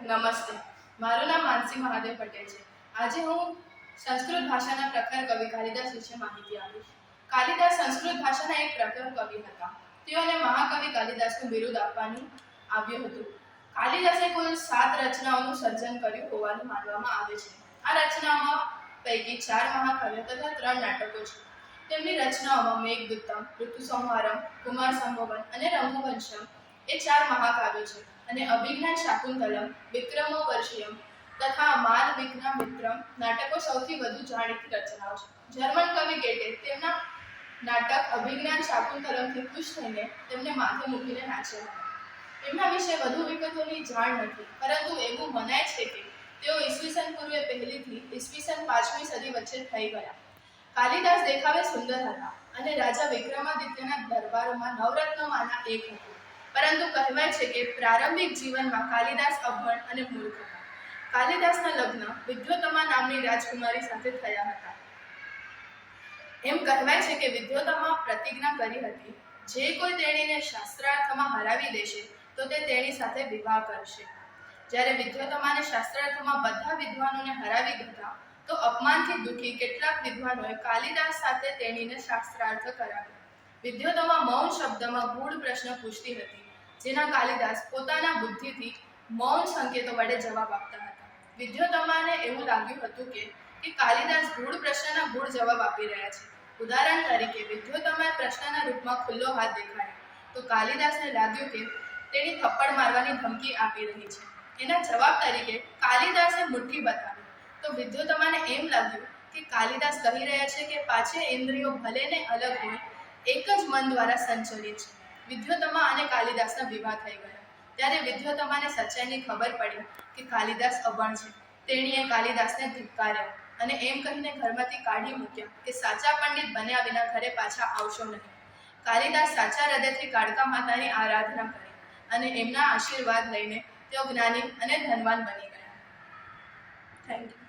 નમસ્તે, મારું નામ માનસી મહાદેવ પટેલ છે। આજે હું સંસ્કૃત ભાષાના પ્રખર કવિ કાલિદાસ વિશે માહિતી આપીશ। કાલિદાસ સંસ્કૃત ભાષાના એક પ્રખર કવિ હતા। તેઓને મહાકવિ કાલિદાસનું બિરુદ આપવાનું આવ્યું હતું। કાલિદાસે કુલ 7 રચનાઓનું સર્જન કર્યું હોવાનું માનવામાં આવે છે। આ રચનાઓ પૈકી 4 મહાકાવ્યો તથા 3 નાટકો છે। તેમની રચનાઓમાં મેઘદૂતમ, ઋતુસંહારમ, કુમાર સંભવમ અને રઘુવંશમ એ 4 મહાકાવ્યો છે અને અભિજ્ઞાન શાકુંતલમ, વિક્રમોર્વશિયમ તથા માલવિઘ્નમિત્રમ નાટકો સૌથી વધુ જાણીતી રચનાઓ છે। જર્મન કવિ ગેટે તેમના નાટક અભિજ્ઞાન શાકુંતલમથી ખુશ થઈને તેમને માથે મૂકીને નાચ્યા હતા। એમના વિશે વધુ વિગતોની જાણ નથી, પરંતુ એવું મનાય છે કે તેઓ ઈસવીસન પૂર્વે 1લી થી ઈસવીસન 5મી સદી વચ્ચે થઈ ગયા। કાલિદાસ દેખાવે સુંદર હતા અને રાજા વિક્રમાદિત્યના દરબારોમાં નવરત્નોમાંના એક હતા, પરંતુ કહેવાય છે કે પ્રારંભિક જીવનમાં કાલિદાસ અભણ અને મૂર્ખ હતા। કાલિદાસના લગ્ન વિદ્યોતમા નામની રાજકુમારી સાથે થયા હતા। એમ કહેવાય છે કે વિદ્યોતમા પ્રતિજ્ઞા કરી હતી, જે કોઈ તેણીને શાસ્ત્રાર્થમાં હરાવી દેશે તો તે તેણી સાથે વિવાહ કરશે। જ્યારે વિદ્યોતમાને શાસ્ત્રાર્થમાં બધા વિદ્વાનોને હરાવી દીધા તો અપમાનથી દુઃખી કેટલાક વિદ્વાનોએ કાલિદાસ સાથે તેણીને શાસ્ત્રાર્થ કરાવ્યો। વિદ્યોતમા મૌન શબ્દમાં ગૂઢ પ્રશ્ન પૂછતી હતી, જેના કાલિદાસ પોતાના બુદ્ધિથી મૌન સંકેતો વડે જવાબ આપતા હતા। વિદ્યોતમાને એવું લાગ્યું હતું કે કાલિદાસ ગૂઢ પ્રશ્નના ગૂઢ જવાબ આપી રહ્યા છે। ઉદાહરણ તરીકે વિદ્યોતમાએ પ્રશ્નના રૂપમાં ખુલ્લો હાથ દેખાડ્યો તો કાલિદાસને લાગ્યું કે તેણી થપ્પડ મારવાની ધમકી આપી રહી છે। એના જવાબ તરીકે કાલિદાસે મુઠ્ઠી બતાવી તો વિદ્યોતમાને એમ લાગ્યું કે કાલિદાસ કહી રહ્યા છે કે પાંચે ઇન્દ્રિયો ભલે ને અલગ હોય, એક જ મન દ્વારા સંચલિત છે। વિદ્યોતમા અને કાલિદાસના વિવાહ થઈ ગયા। ત્યારે વિદ્યોતમાને સચ્ચાઈની ખબર પડી કે કાલિદાસ અભણ છે। તેણીએ કાલિદાસને ધિક્કાર્યો અને એમ કહીને ઘરમાંથી કાઢી મૂક્યા કે સાચા પંડિત બન્યા વિના ઘરે પાછા આવશો નહીં। કાલિદાસ સાચા હૃદયથી કાળકા માતાની આરાધના કરી અને એમના આશીર્વાદ લઈને તેઓ જ્ઞાની અને ધનવાન બની ગયા। Thank you.